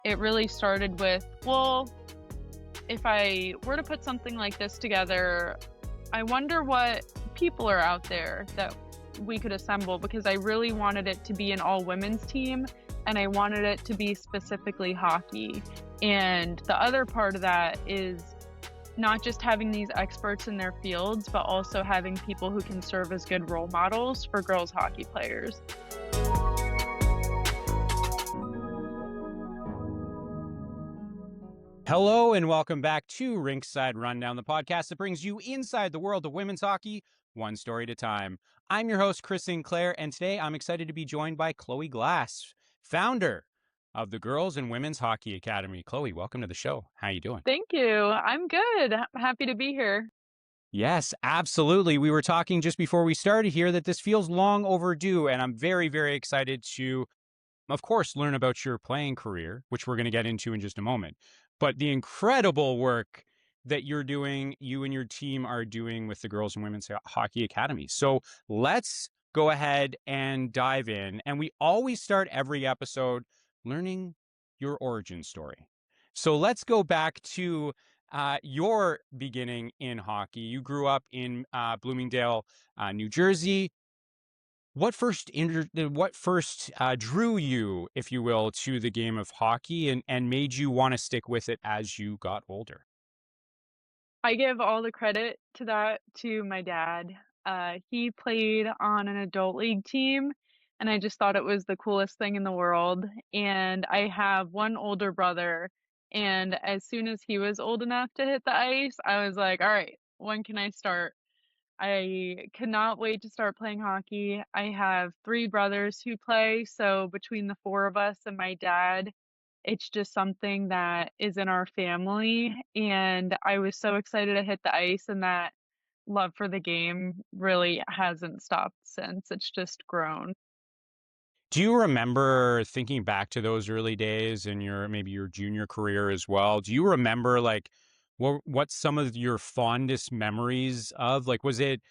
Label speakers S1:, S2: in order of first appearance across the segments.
S1: it really started with, well, if I were to put something like this together, I wonder what people are out there that we could assemble, because I really wanted it to be an all women's team and I wanted it to be specifically hockey. And the other part of that is not just having these experts in their fields, but also having people who can serve as good role models for girls hockey players.
S2: Hello and welcome back to Rinkside Rundown, the podcast that brings you inside the world of women's hockey, one story at a time. I'm your host, Chris Sinclair, and today I'm excited to be joined by Chloe Glass, founder of the Girls and Women's Hockey Academy. Chloe, welcome to the show. How you doing?
S1: Thank you. I'm good. Happy to be here.
S2: Yes, absolutely. We were talking just before we started here that this feels long overdue, and I'm very, very excited to, of course, learn about your playing career, which we're going to get into in just a moment, but the incredible work that you're doing, you and your team are doing with the Girls and Women's Hockey Academy. So let's go ahead and dive in. And we always start every episode learning your origin story. So let's go back to your beginning in hockey. You grew up in Bloomingdale, New Jersey. What first drew you, if you will, to the game of hockey and made you want to stick with it as you got older?
S1: I give all the credit to that to my dad. He played on an adult league team, and I just thought it was the coolest thing in the world. And I have one older brother, and as soon as he was old enough to hit the ice, I was like, all right, when can I start? I could not wait to start playing hockey. I have three brothers who play, so between the four of us and my dad, it's just something that is in our family, and I was so excited to hit the ice, and that love for the game really hasn't stopped since. It's just grown.
S2: Do you remember thinking back to those early days in your maybe your junior career as well? Do you remember like what some of your fondest memories of? Like was it,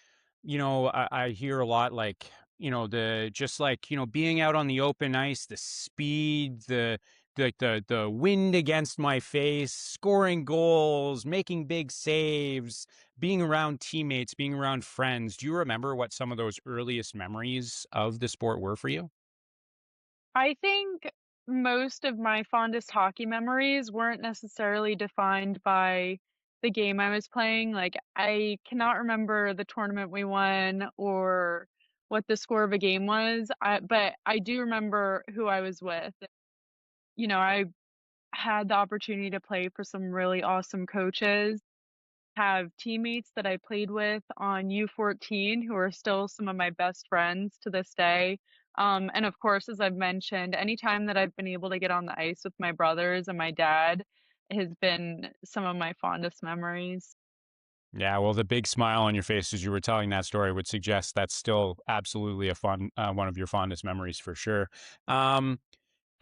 S2: I hear a lot like, the just like, being out on the open ice, the speed, the wind against my face, scoring goals, making big saves, being around teammates, being around friends. Do you remember what some of those earliest memories of the sport were for you?
S1: I think most of my fondest hockey memories weren't necessarily defined by the game I was playing. Like, I cannot remember the tournament we won or what the score of a game was, but I do remember who I was with. I had the opportunity to play for some really awesome coaches, have teammates that I played with on U14 who are still some of my best friends to this day. And of course, as I've mentioned, anytime that I've been able to get on the ice with my brothers and my dad has been some of my fondest memories.
S2: Yeah, well, the big smile on your face as you were telling that story would suggest that's still absolutely a fun one of your fondest memories for sure. Um,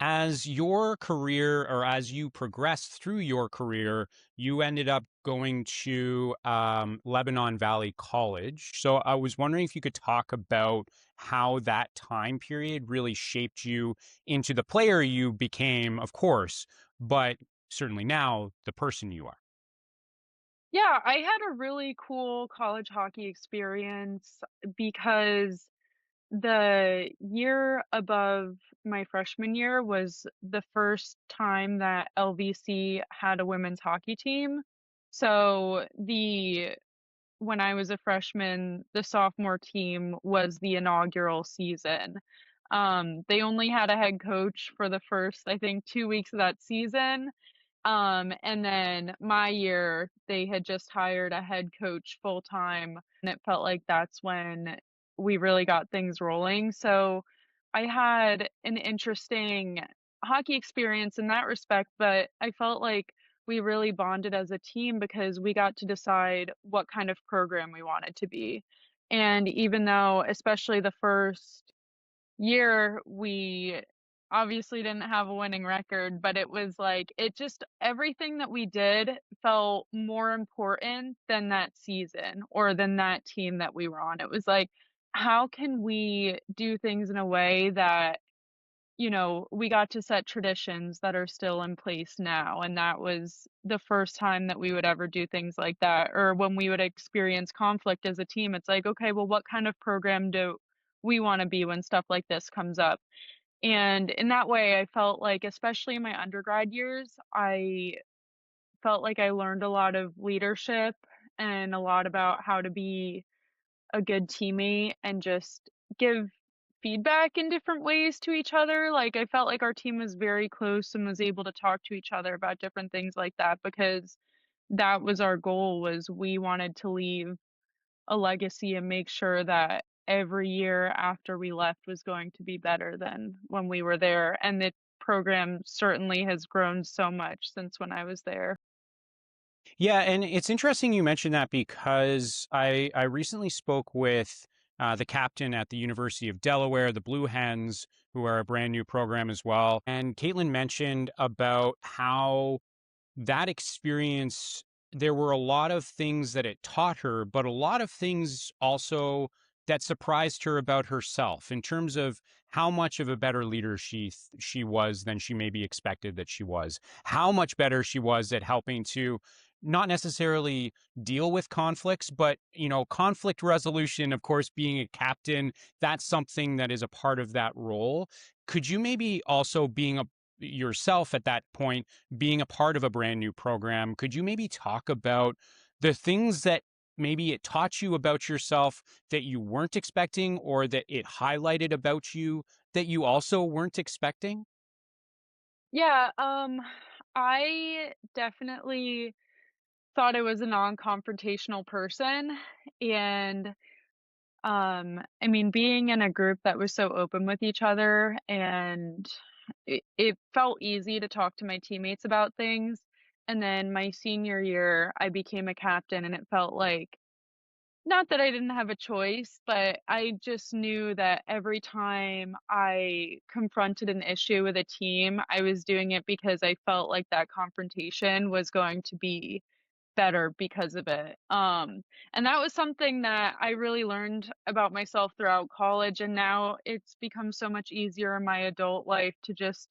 S2: as your career or as you progressed through your career, you ended up going to Lebanon Valley College. So I was wondering if you could talk about how that time period really shaped you into the player you became, of course, but certainly now the person you are.
S1: Yeah, I had a really cool college hockey experience because the year above my freshman year was the first time that LVC had a women's hockey team. So when I was a freshman, the sophomore team was the inaugural season. They only had a head coach for the first, I think, 2 weeks of that season. And then my year, they had just hired a head coach full time, and it felt like that's when we really got things rolling. So I had an interesting hockey experience in that respect, but I felt like we really bonded as a team because we got to decide what kind of program we wanted to be. And even though, especially the first year, we obviously didn't have a winning record, but it was like it just everything that we did felt more important than that season or than that team that we were on. It was like, how can we do things in a way that we got to set traditions that are still in place now, and that was the first time that we would ever do things like that, or when we would experience conflict as a team, it's like, "Okay, well, what kind of program do we wanna be when stuff like this comes up?" And in that way, I felt like, especially in my undergrad years, I felt like I learned a lot of leadership and a lot about how to be a good teammate and just give feedback in different ways to each other. Like, I felt like our team was very close and was able to talk to each other about different things like that because that was our goal, was we wanted to leave a legacy and make sure that every year after we left was going to be better than when we were there, and the program certainly has grown so much since when I was there.
S2: Yeah, and it's interesting you mentioned that because I recently spoke with the captain at the University of Delaware, the Blue Hens, who are a brand new program as well. And Caitlin mentioned about how that experience, there were a lot of things that it taught her, but a lot of things also that surprised her about herself in terms of how much of a better leader she was than she maybe expected that she was. How much better she was at helping to not necessarily deal with conflicts, but conflict resolution, of course, being a captain, that's something that is a part of that role. Could you maybe also being a yourself at that point being a part of a brand new program, could you maybe talk about the things that maybe it taught you about yourself that you weren't expecting or that it highlighted about you that you also weren't expecting?
S1: Yeah, I definitely thought I was a non-confrontational person, and, I mean, being in a group that was so open with each other, and it felt easy to talk to my teammates about things, and then my senior year, I became a captain, and it felt like, not that I didn't have a choice, but I just knew that every time I confronted an issue with a team, I was doing it because I felt like that confrontation was going to be better because of it. And that was something that I really learned about myself throughout college, and now it's become so much easier in my adult life to just,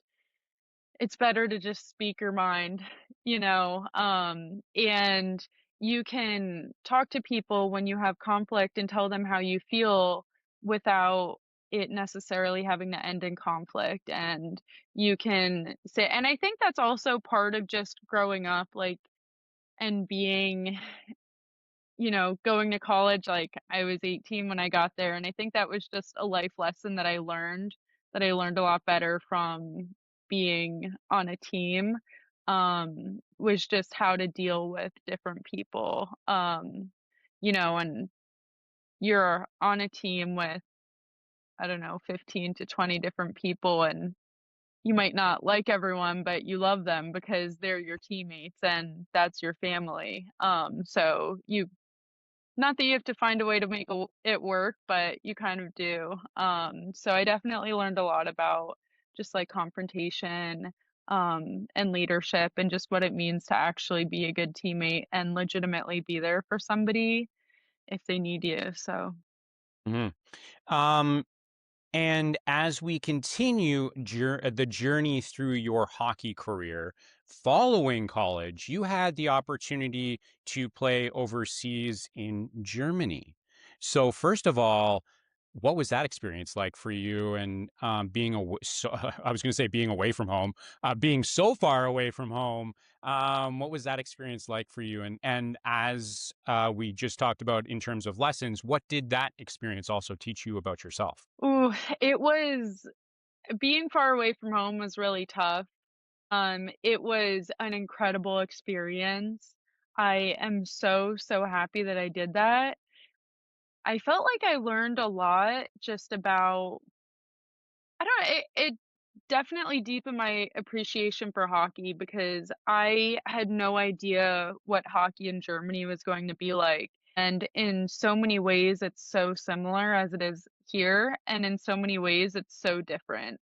S1: it's better to just speak your mind, and you can talk to people when you have conflict and tell them how you feel without it necessarily having to end in conflict, and you can say, and I think that's also part of just growing up, like, and being, going to college. Like, I was 18 when I got there, and I think that was just a life lesson that I learned a lot better from being on a team, was just how to deal with different people, and you're on a team with, I don't know, 15 to 20 different people, and you might not like everyone, but you love them because they're your teammates and that's your family, so you, not that you have to find a way to make it work, but you kind of do. So I definitely learned a lot about just like confrontation, and leadership, and just what it means to actually be a good teammate and legitimately be there for somebody if they need you. So,
S2: Mhm. Um, And as we continue the journey through your hockey career, following college, you had the opportunity to play overseas in Germany. So, first of all, what was that experience like for you? And being so, I was going to say being away from home, being so far away from home. What was that experience like for you? And as we just talked about in terms of lessons, what did that experience also teach you about yourself?
S1: ooh, it was, being far away from home was really tough. It was an incredible experience. I am so, so happy that I did that. I felt like I learned a lot just about, I don't know, it definitely deepened my appreciation for hockey because I had no idea what hockey in Germany was going to be like. And in so many ways, it's so similar as it is here, and in so many ways, it's so different.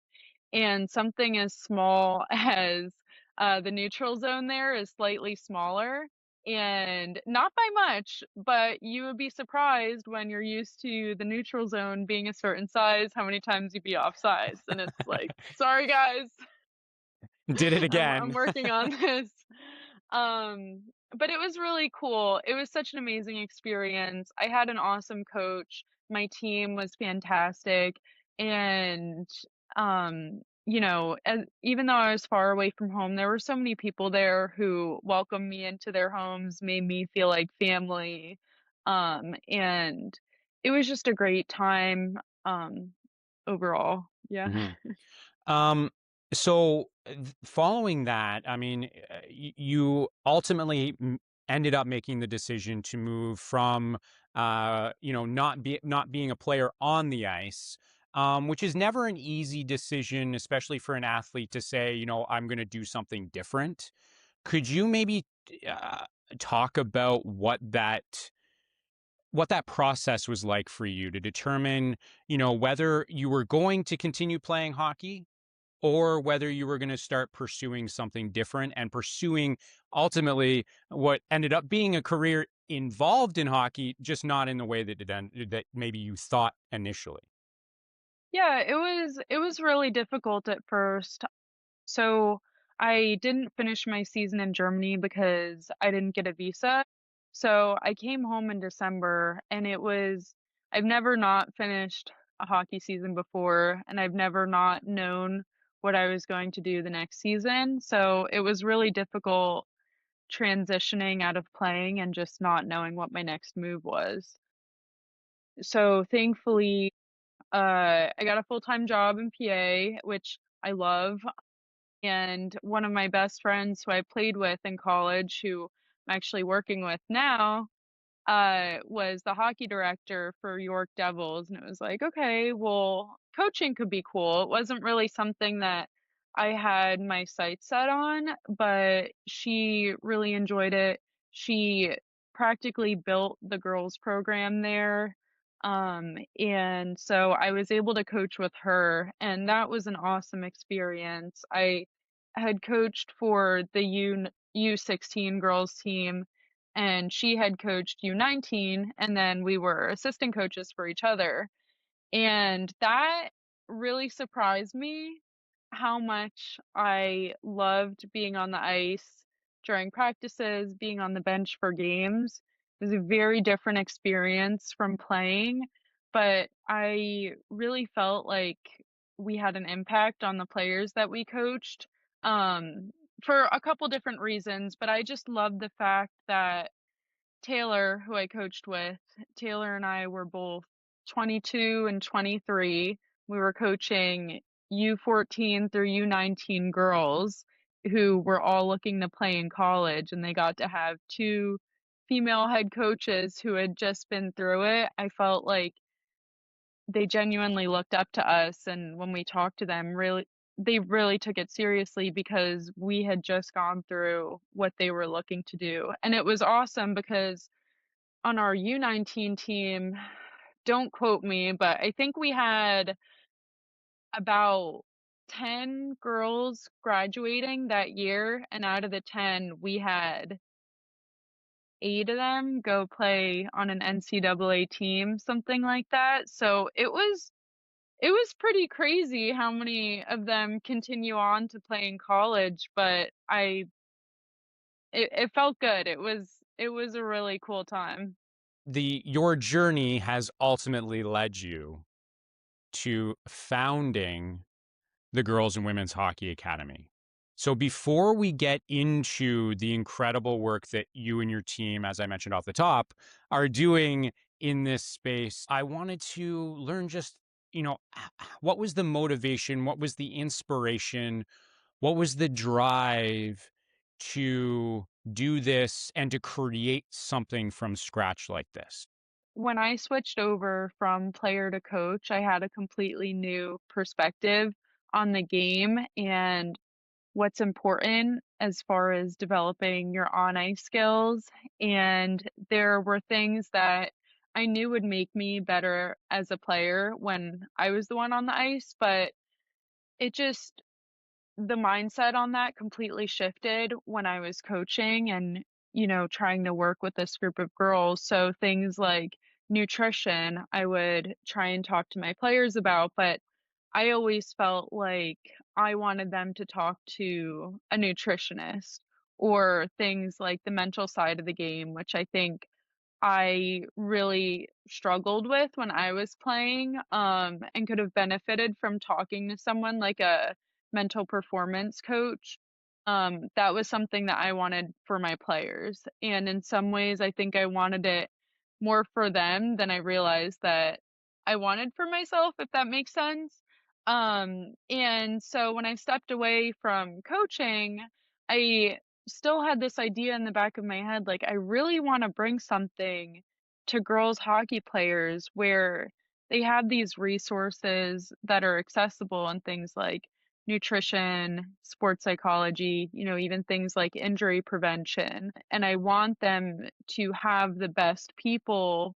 S1: And something as small as, the neutral zone there is slightly smaller, and not by much, but you would be surprised when you're used to the neutral zone being a certain size, how many times you'd be off size. And it's like, sorry guys,
S2: Did it
S1: I'm
S2: again.
S1: working on this. Um, but it was really cool. It was such an amazing experience. I had an awesome coach. My team was fantastic. And even though I was far away from home, there were so many people there who welcomed me into their homes, made me feel like family. And it was just a great time overall. Yeah.
S2: hmm Um, so following that, I mean, you ultimately ended up making the decision to move from, not being a player on the ice, which is never an easy decision, especially for an athlete to say, I'm going to do something different. Could you maybe uh, talk about what that process was like for you to determine, whether you were going to continue playing hockey or whether you were going to start pursuing something different and pursuing ultimately what ended up being a career involved in hockey, just not in the way that maybe you thought initially.
S1: Yeah, it was really difficult at first. So I didn't finish my season in Germany because I didn't get a visa. So I came home in December and I've never not finished a hockey season before and I've never not known what I was going to do the next season. So it was really difficult transitioning out of playing and just not knowing what my next move was. So thankfully, I got a full-time job in PA, which I love. And one of my best friends who I played with in college, who I'm actually working with now, was the hockey director for York Devils, and it was like, okay, well, coaching could be cool. It wasn't really something that I had my sights set on, but she really enjoyed it. She practically built the girls program there. And so I was able to coach with her, and that was an awesome experience. I had coached for the U16 girls team and she had coached U19 and then we were assistant coaches for each other. And that really surprised me how much I loved being on the ice during practices, being on the bench for games. It was a very different experience from playing, but I really felt like we had an impact on the players that we coached for a couple different reasons. But I just loved the fact that Taylor, who I coached with, Taylor and I were both 22 and 23. We were coaching U14 through U19 girls who were all looking to play in college, and they got to have two female head coaches who had just been through it. I felt like they genuinely looked up to us, and when we talked to them, they really took it seriously because we had just gone through what they were looking to do. And it was awesome because on our U19 team, don't quote me, but I think we had about 10 girls graduating that year, and out of the 10, we had 8 of them go play on an NCAA team, something like that. So it was pretty crazy how many of them continue on to play in college, but it felt good. It was a really cool time.
S2: Your journey has ultimately led you to founding the Girls and Women's Hockey Academy. So before we get into the incredible work that you and your team, as I mentioned off the top, are doing in this space, I wanted to learn just, what was the motivation? What was the inspiration? What was the drive to do this and to create something from scratch like this?
S1: When I switched over from player to coach, I had a completely new perspective on the game and what's important as far as developing your on ice skills. And there were things that I knew would make me better as a player when I was the one on the ice, but it just, the mindset on that completely shifted when I was coaching. And trying to work with this group of girls. So things like nutrition, I would try and talk to my players about, but I always felt like I wanted them to talk to a nutritionist, or things like the mental side of the game, which I think I really struggled with when I was playing, and could have benefited from talking to someone like a mental performance coach. That was something that I wanted for my players, and in some ways, I think I wanted it more for them than I realized that I wanted for myself, if that makes sense. And so when I stepped away from coaching, I still had this idea in the back of my head, like, I really wanna bring something to girls hockey players where they have these resources that are accessible, and things like nutrition, sports psychology, even things like injury prevention, and I want them to have the best people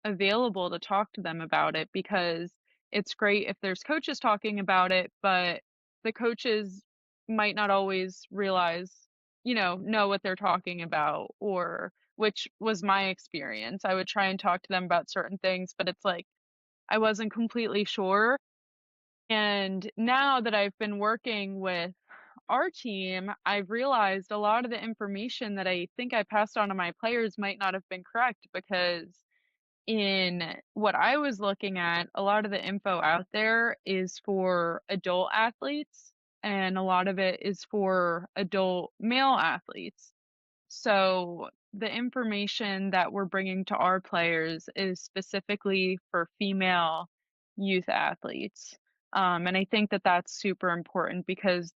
S1: available to talk to them about it, because it's great if there's coaches talking about it, but the coaches might not always realize, know what they're talking about, or which was my experience. I would try and talk to them about certain things, but it's like I wasn't completely sure. And now that I've been working with our team, I've realized a lot of the information that I think I passed on to my players might not have been correct, because in what I was looking at, a lot of the info out there is for adult athletes, and a lot of it is for adult male athletes. So the information that we're bringing to our players is specifically for female youth athletes. And I think that that's super important, because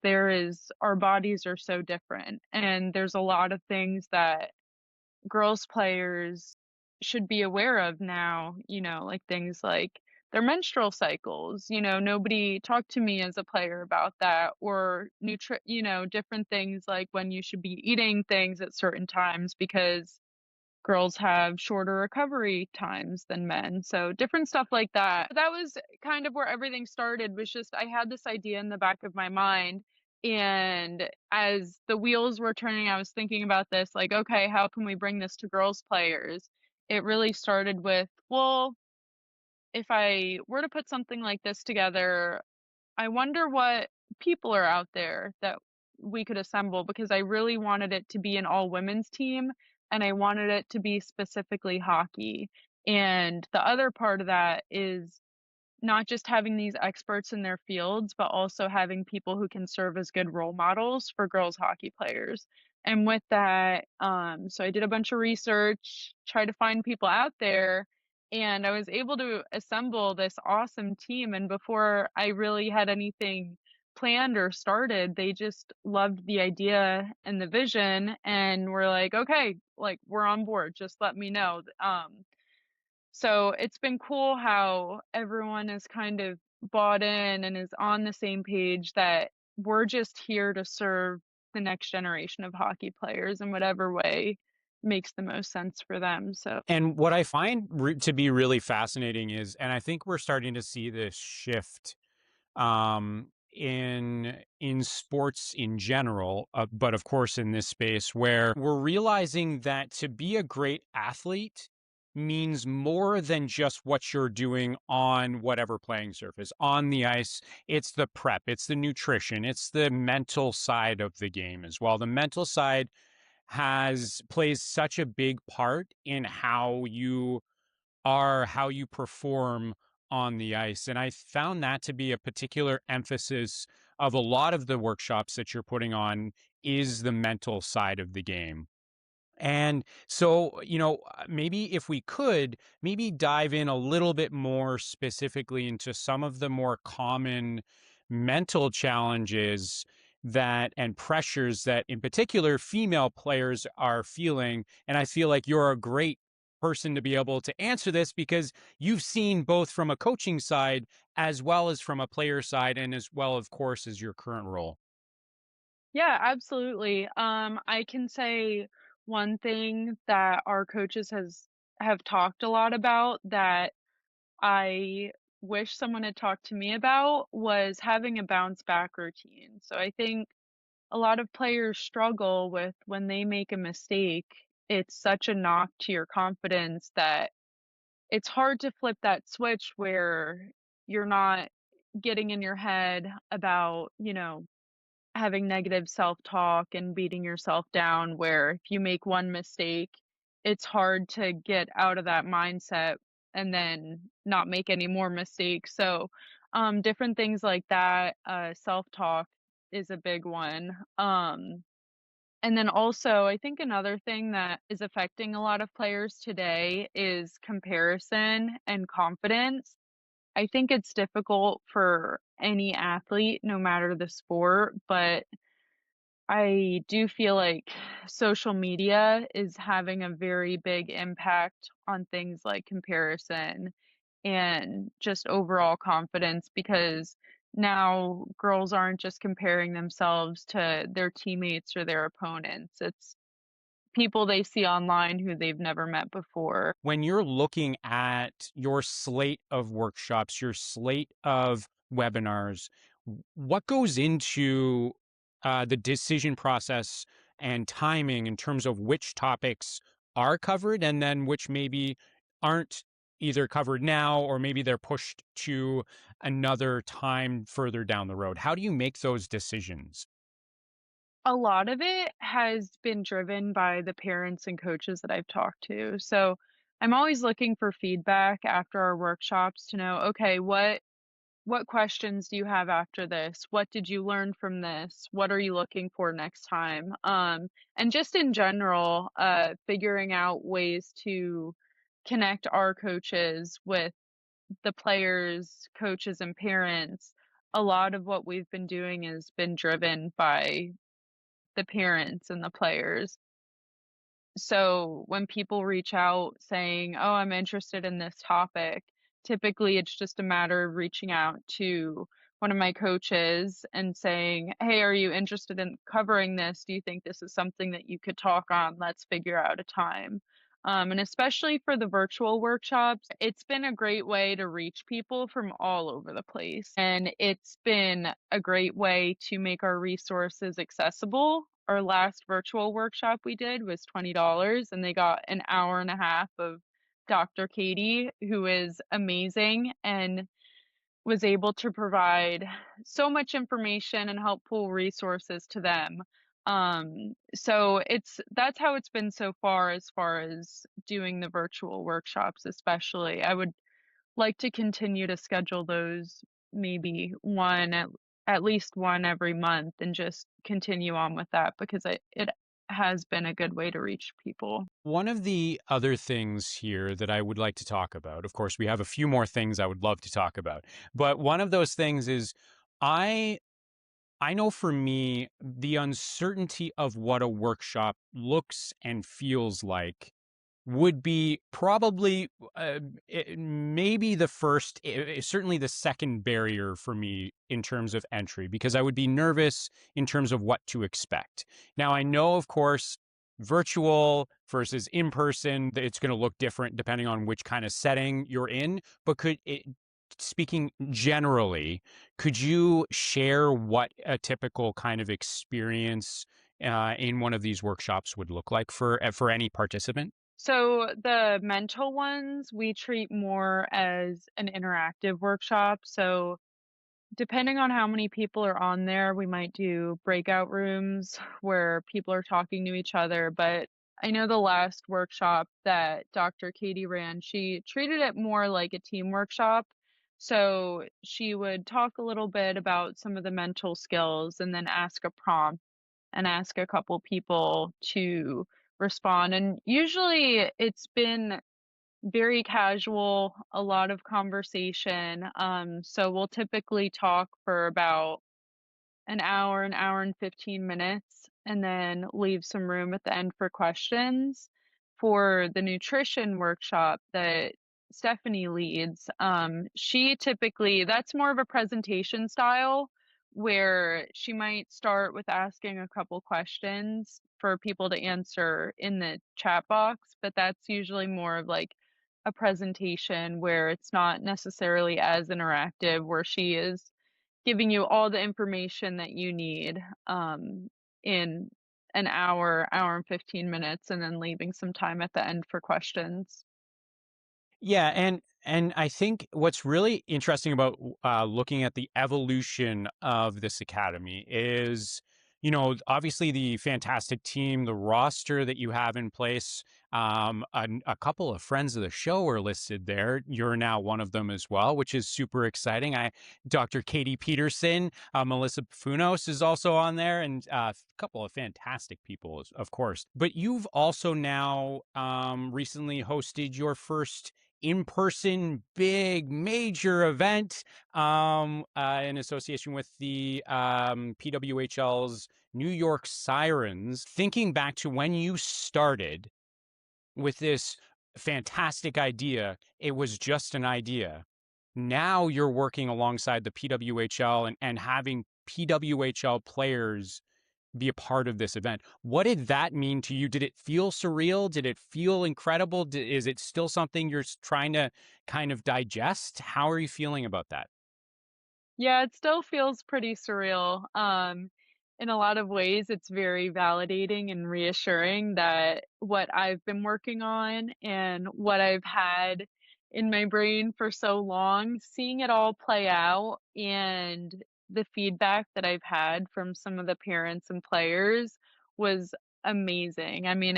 S1: our bodies are so different. And there's a lot of things that girls players should be aware of now, like things like their menstrual cycles. Nobody talked to me as a player about that, or different things like when you should be eating things at certain times, because girls have shorter recovery times than men. So different stuff like that. That was kind of where everything started, was just I had this idea in the back of my mind, and as the wheels were turning, I was thinking about this, like, okay, how can we bring this to girls players? It really started with, well, if I were to put something like this together, I wonder what people are out there that we could assemble, because I really wanted it to be an all women's team, and I wanted it to be specifically hockey. And the other part of that is not just having these experts in their fields, but also having people who can serve as good role models for girls hockey players. And with that, so I did a bunch of research, tried to find people out there, and I was able to assemble this awesome team. And before I really had anything planned or started, they just loved the idea and the vision, and were like, okay, like, we're on board, just let me know. So it's been cool how everyone is kind of bought in and is on the same page, that we're just here to serve the next generation of hockey players in whatever way makes the most sense for them. So
S2: And what I find to be really fascinating is, and I think we're starting to see this shift in sports in general, but of course in this space, where we're realizing that to be a great athlete means more than just what you're doing on whatever playing surface. On the ice, it's the prep, it's the nutrition, it's the mental side of the game as well. The mental side has plays such a big part in how you perform on the ice. And I found that to be a particular emphasis of a lot of the workshops that you're putting on, is the mental side of the game. And so, maybe if we could maybe dive in a little bit more specifically into some of the more common mental challenges that and pressures that in particular female players are feeling. And I feel like you're a great person to be able to answer this, because you've seen both from a coaching side as well as from a player side, and as well, of course, as your current role.
S1: yeah, absolutely. I can say one thing that our coaches has have talked a lot about, that I wish someone had talked to me about, was having a bounce back routine. So I think a lot of players struggle with when they make a mistake, it's such a knock to your confidence that it's hard to flip that switch where you're not getting in your head about, having negative self-talk and beating yourself down where if you make one mistake, it's hard to get out of that mindset and then not make any more mistakes. So, different things like that, self-talk is a big one. And then also, I think another thing that is affecting a lot of players today is comparison and confidence. I think it's difficult for any athlete, no matter the sport, but I do feel like social media is having a very big impact on things like comparison and just overall confidence because now girls aren't just comparing themselves to their teammates or their opponents. It's people they see online who they've never met before.
S2: When you're looking at your slate of workshops, your slate of webinars, what goes into the decision process and timing in terms of which topics are covered and then which maybe aren't either covered now or maybe they're pushed to another time further down the road? How do you make those decisions?
S1: A lot of it has been driven by the parents and coaches that I've talked to. So I'm always looking for feedback after our workshops to know, okay, what questions do you have after this? What did you learn from this? What are you looking for next time? And just in general, figuring out ways to connect our coaches with the players, coaches, and parents. A lot of what we've been doing has been driven by the parents and the players. So when people reach out saying, "Oh, I'm interested in this topic," typically it's just a matter of reaching out to one of my coaches and saying, "Hey, are you interested in covering this? Do you think this is something that you could talk on? Let's figure out a time." And especially for the virtual workshops, it's been a great way to reach people from all over the place. And it's been a great way to make our resources accessible. Our last virtual workshop we did was $20 and they got an hour and a half of Dr. Katie, who is amazing and was able to provide so much information and helpful resources to them. So that's how it's been so far as doing the virtual workshops, especially. I would like to continue to schedule those maybe at least one every month and just continue on with that because it has been a good way to reach people.
S2: One of the other things here that I would like to talk about, of course, we have a few more things I would love to talk about, but one of those things is I I know for me, the uncertainty of what a workshop looks and feels like would be probably maybe the first, certainly the second barrier for me in terms of entry, because I would be nervous in terms of what to expect. Now, I know, of course, virtual versus in person, it's going to look different depending on which kind of setting you're in. But speaking generally, could you share what a typical kind of experience in one of these workshops would look like for any participant?
S1: So the mental ones we treat more as an interactive workshop. So depending on how many people are on there, we might do breakout rooms where people are talking to each other. But I know the last workshop that Dr. Katie ran, she treated it more like a team workshop. So she would talk a little bit about some of the mental skills and then ask a prompt and ask a couple people to respond. And usually it's been very casual, a lot of conversation. So we'll typically talk for about an hour and 15 minutes, and then leave some room at the end for questions. For the nutrition workshop that Stephanie leads, she typically, that's more of a presentation style where she might start with asking a couple questions for people to answer in the chat box, but that's usually more of like a presentation where it's not necessarily as interactive, where she is giving you all the information that you need. in an hour, hour and 15 minutes, and then leaving some time at the end for questions.
S2: Yeah, and I think what's really interesting about looking at the evolution of this academy is, obviously the fantastic team, the roster that you have in place. A couple of friends of the show are listed there. You're now one of them as well, which is super exciting. Dr. Katie Peterson, Melissa Funos is also on there, and a couple of fantastic people, of course. But you've also now recently hosted your first in-person big major event in association with the PWHL's New York Sirens. Thinking back to when you started with this fantastic idea, it was just an idea. Now you're working alongside the PWHL and having PWHL players be a part of this event. What did that mean to you? Did it feel surreal? Did it feel incredible? Is it still something you're trying to kind of digest? How are you feeling about that?
S1: Yeah, it still feels pretty surreal. In a lot of ways, it's very validating and reassuring that what I've been working on and what I've had in my brain for so long, seeing it all play out and the feedback that I've had from some of the parents and players was amazing. I mean,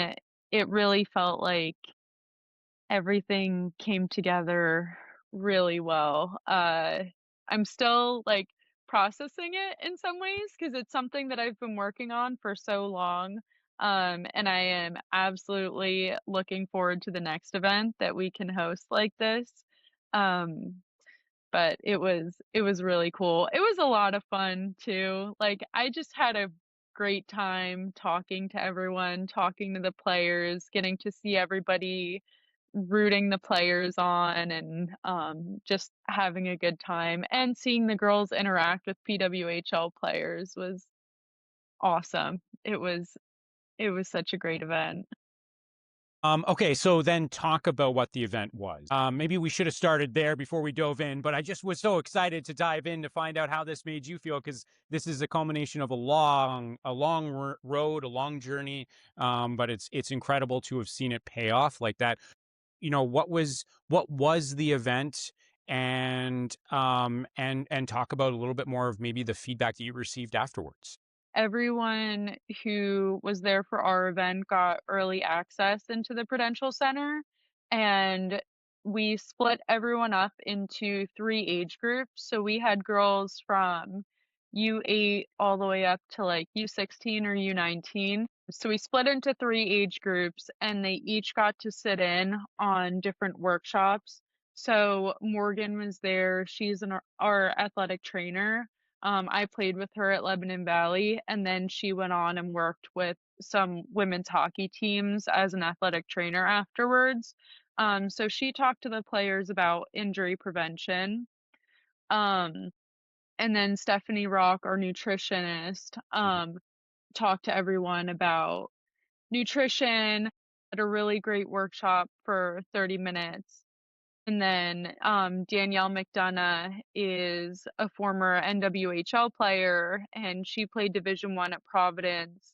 S1: it really felt like everything came together really well. I'm still, like, processing it in some ways because it's something that I've been working on for so long, and I am absolutely looking forward to the next event that we can host like this. Um, but it was really cool. It was a lot of fun too. Like, I just had a great time talking to everyone, talking to the players, getting to see everybody, rooting the players on, and, just having a good time, and seeing the girls interact with PWHL players was awesome. It was such a great event.
S2: Okay, so then talk about what the event was. Maybe we should have started there before we dove in, but I just was so excited to dive in to find out how this made you feel because this is a culmination of a long road, a long journey. But it's incredible to have seen it pay off like that. What was the event, and talk about a little bit more of maybe the feedback that you received afterwards.
S1: Everyone who was there for our event got early access into the Prudential Center, and we split everyone up into 3 age groups. So we had girls from U8 all the way up to, like, U16 or U19. So we split into 3 age groups, and they each got to sit in on different workshops. So Morgan was there, she's our athletic trainer. I played with her at Lebanon Valley, and then she went on and worked with some women's hockey teams as an athletic trainer afterwards. So she talked to the players about injury prevention. Um, and then Stephanie Rock, our nutritionist, talked to everyone about nutrition at a really great workshop for 30 minutes. And then, Danielle McDonough is a former NWHL player, and she played Division I at Providence.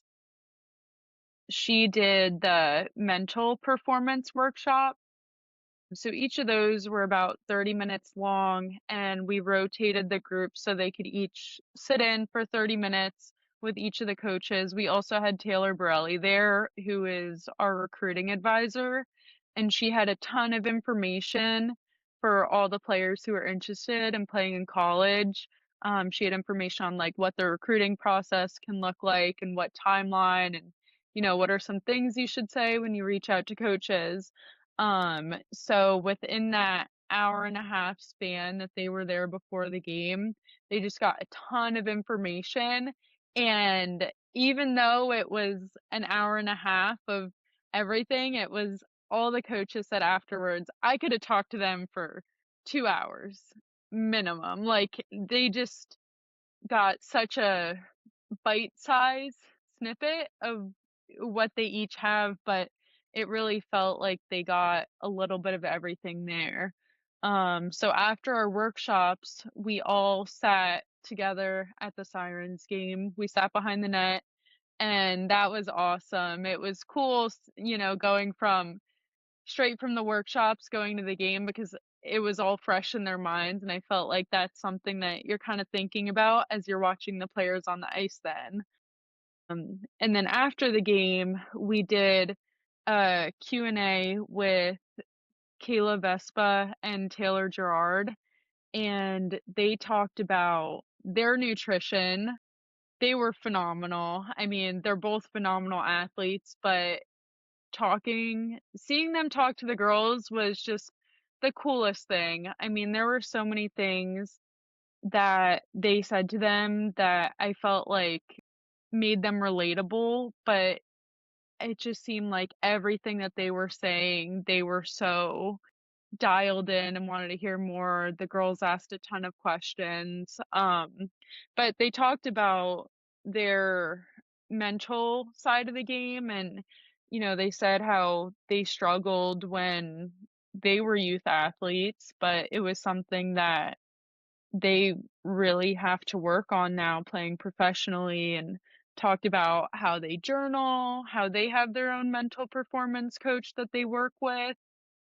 S1: She did the mental performance workshop, so each of those were about 30 minutes long, and we rotated the group so they could each sit in for 30 minutes with each of the coaches. We also had Taylor Borelli there, who is our recruiting advisor, and she had a ton of information for all the players who are interested in playing in college. She had information on, like, what the recruiting process can look like and what timeline, and what are some things you should say when you reach out to coaches. So within that hour and a half span that they were there before the game, they just got a ton of information. And even though it was an hour and a half of everything, it was all the coaches said afterwards, I could have talked to them for 2 hours minimum. Like, they just got such a bite-size snippet of what they each have, but it really felt like they got a little bit of everything there. So after our workshops, we all sat together at the Sirens game. We sat behind the net. and that was awesome. It was cool, going from straight from the workshops going to the game because it was all fresh in their minds, and I felt like that's something that you're kinda thinking about as you're watching the players on the ice then. And then after the game, we did a Q&A with Kayla Vespa and Taylor Gerard, and they talked about their nutrition. They were phenomenal. I mean, they're both phenomenal athletes, but seeing them talk to the girls was just the coolest thing. I mean, there were so many things that they said to them that I felt like made them relatable, but it just seemed like everything that they were saying, they were so dialed in and wanted to hear more. The girls asked a ton of questions, but they talked about their mental side of the game, and, they said how they struggled when they were youth athletes, but it was something that they really have to work on now playing professionally, and talked about how they journal, how they have their own mental performance coach that they work with.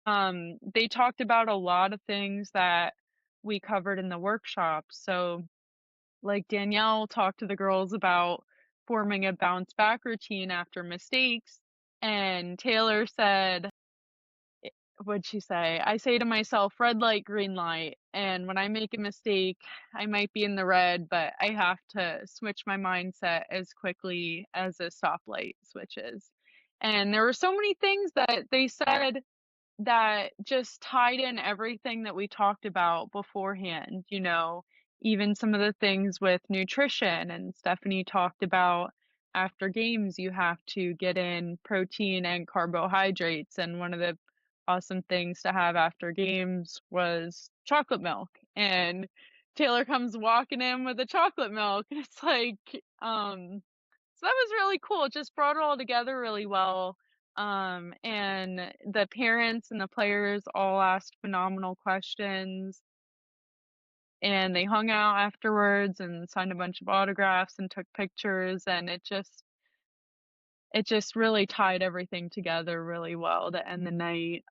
S1: They talked about a lot of things that we covered in the workshop. So, like, Danielle talked to the girls about forming a bounce back routine after mistakes, and Taylor said, what'd she say? I say to myself, red light, green light. And when I make a mistake, I might be in the red, but I have to switch my mindset as quickly as a stoplight switches. And there were so many things that they said that just tied in everything that we talked about beforehand, even some of the things with nutrition. And Stephanie talked about after games, you have to get in protein and carbohydrates. And one of the awesome things to have after games was chocolate milk. And Taylor comes walking in with a chocolate milk. And it's like, so that was really cool. It just brought it all together really well. And the parents and the players all asked phenomenal questions, and they hung out afterwards and signed a bunch of autographs and took pictures, and it just really tied everything together really well to end the night.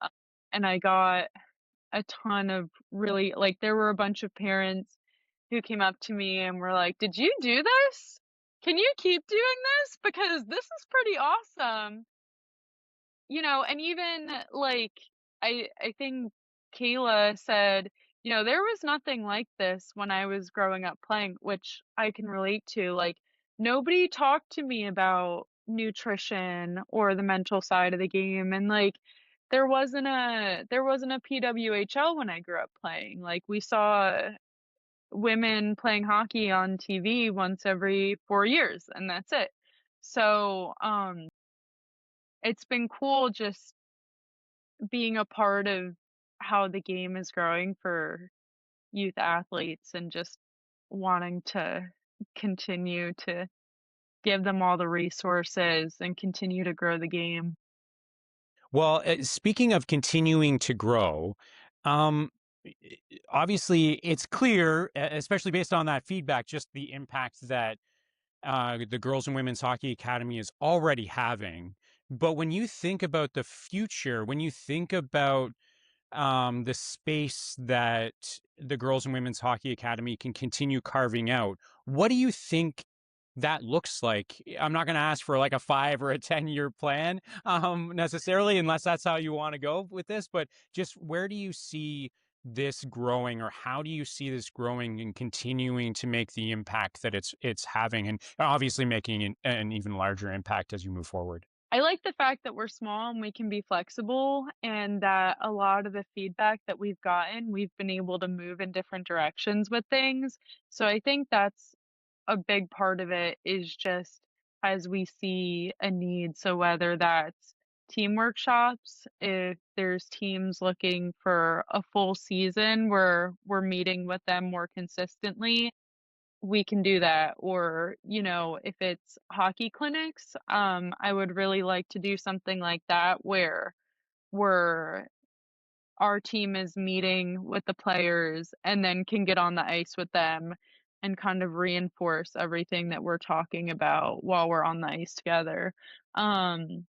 S1: And I got a ton of really, like, there were a bunch of parents who came up to me and were like, "Did you do this? Can you keep doing this? Because this is pretty awesome." And even, like, I think Kayla said, "There was nothing like this when I was growing up playing," which I can relate to. Like, nobody talked to me about nutrition or the mental side of the game, and, like, there wasn't a PWHL when I grew up playing. Like, we saw women playing hockey on TV once every 4 years, and that's it. So, it's been cool just being a part of how the game is growing for youth athletes, and just wanting to continue to give them all the resources and continue to grow the game.
S2: Well, speaking of continuing to grow, um, obviously it's clear, especially based on that feedback, just the impact that the Girls and Women's Hockey Academy is already having. But when you think about the future, when you think about the space that the Girls and Women's Hockey Academy can continue carving out, what do you think that looks like? I'm not going to ask for like a 5 or a 10-year plan necessarily, unless that's how you want to go with this. But just where do you see this growing, or how do you see this growing and continuing to make the impact that it's having, and obviously making an even larger impact as you move forward?
S1: I like the fact that we're small and we can be flexible, and that a lot of the feedback that we've gotten, we've been able to move in different directions with things. So I think that's a big part of it, is just as we see a need. So whether that's team workshops, if there's teams looking for a full season where we're meeting with them more consistently, we can do that. Or, if it's hockey clinics, I would really like to do something like that where we're our team is meeting with the players and then can get on the ice with them. and kind of reinforce everything that we're talking about while we're on the ice together. Um,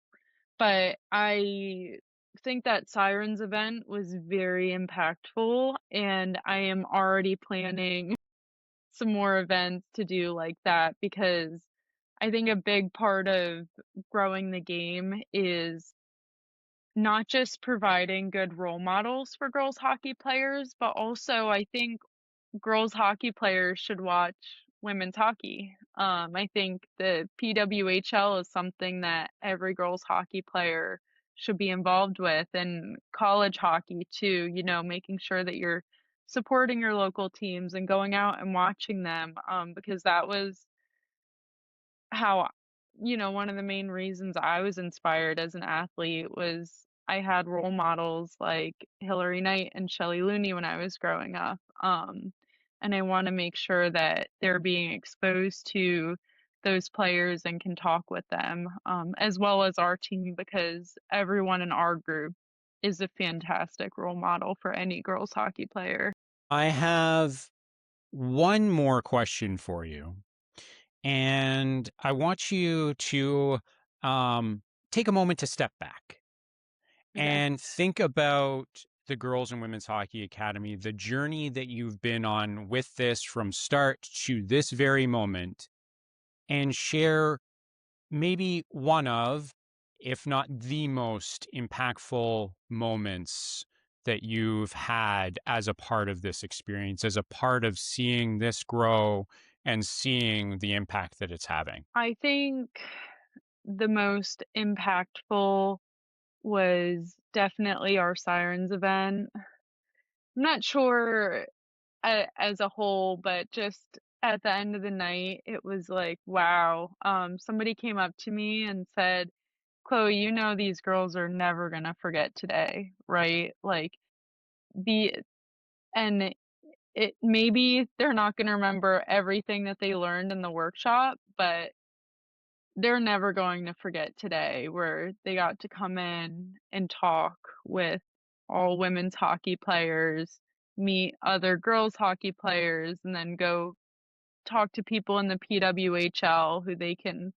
S1: but I think that Sirens event was very impactful, and I am already planning some more events to do like that because I think a big part of growing the game is not just providing good role models for girls hockey players, but also I think girls hockey players should watch women's hockey. I think the PWHL is something that every girls hockey player should be involved with, and college hockey too, you know, making sure that you're supporting your local teams and going out and watching them, because that was how you know, one of the main reasons I was inspired as an athlete was I had role models like Hillary Knight and Shelley Looney when I was growing up, and I wanna make sure that they're being exposed to those players and can talk with them, as well as our team because everyone in our group is a fantastic role model for any girls hockey player.
S2: I have one more question for you. And I want you to um, take a moment to step back
S1: Okay.
S2: and think about the Girls and Women's Hockey Academy, the journey that you've been on with this from start to this very moment, and share maybe one of, if not the most impactful moments that you've had as a part of this experience, as a part of seeing this grow and seeing the impact that it's having.
S1: I think the most impactful was definitely our Sirens event. I'm not sure as a whole, but just at the end of the night, it was like, wow. Somebody came up to me and said, Chloe, you know these girls are never gonna forget today, right? Like the and it maybe they're not gonna remember everything that they learned in the workshop, but they're never going to forget today where they got to come in and talk with all women's hockey players, meet other girls hockey players, and then go talk to people in the PWHL who they can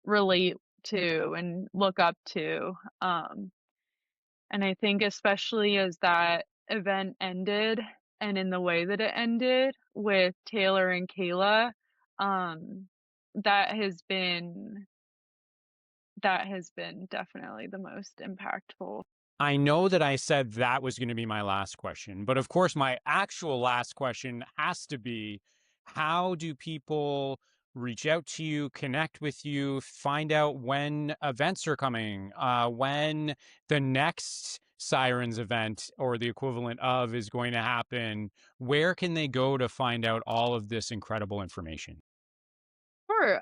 S1: relate to and look up to. And I think especially as that event ended and in the way that it ended with Taylor and Kayla, um, that has been that has been definitely the most impactful.
S2: I know that I said that was going to be my last question, but of course, my actual last question has to be, how do people reach out to you, connect with you, find out when events are coming, when the next Sirens event or the equivalent of is going to happen? Where can they go to find out all of this incredible information?
S1: Sure.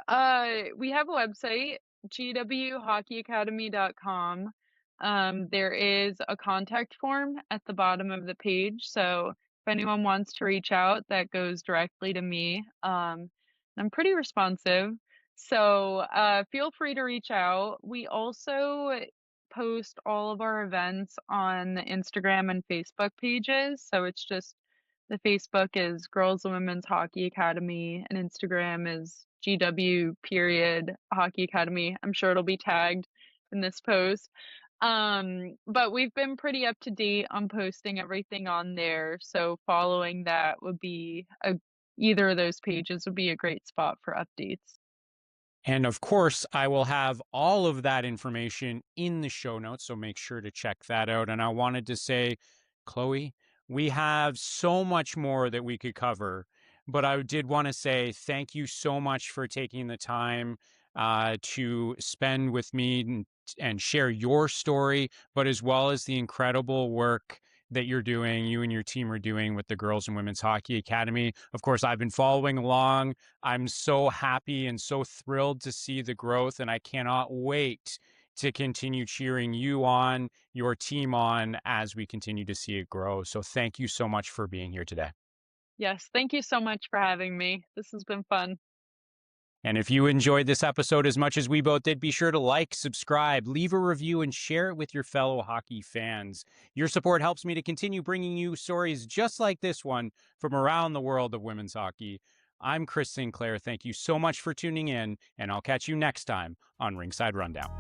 S1: We have a website, gwhockeyacademy.com. There is a contact form at the bottom of the page, so if anyone wants to reach out, that goes directly to me. I'm pretty responsive, so feel free to reach out. We also post all of our events on the Instagram and Facebook pages, so it's just the Facebook is Girls and Women's Hockey Academy, and Instagram is GW period Hockey Academy. I'm sure it'll be tagged in this post. But we've been pretty up to date on posting everything on there, so following that would be a either of those pages would be a great spot for updates.
S2: And of course, I will have all of that information in the show notes, so make sure to check that out. And I wanted to say, Chloe, we have so much more that we could cover, but I did want to say thank you so much for taking the time to spend with me and share your story, but as well as the incredible work that you're doing, you and your team are doing with the Girls and Women's Hockey Academy. Of course, I've been following along. I'm so happy and so thrilled to see the growth, and I cannot wait to continue cheering you on, your team on, as we continue to see it grow. So thank you so much for being here today.
S1: Yes, thank you so much for having me. This has been fun.
S2: And if you enjoyed this episode as much as we both did, be sure to like, subscribe, leave a review, and share it with your fellow hockey fans. Your support helps me to continue bringing you stories just like this one from around the world of women's hockey. I'm Chris Sinclair. Thank you so much for tuning in, and I'll catch you next time on Ringside Rundown.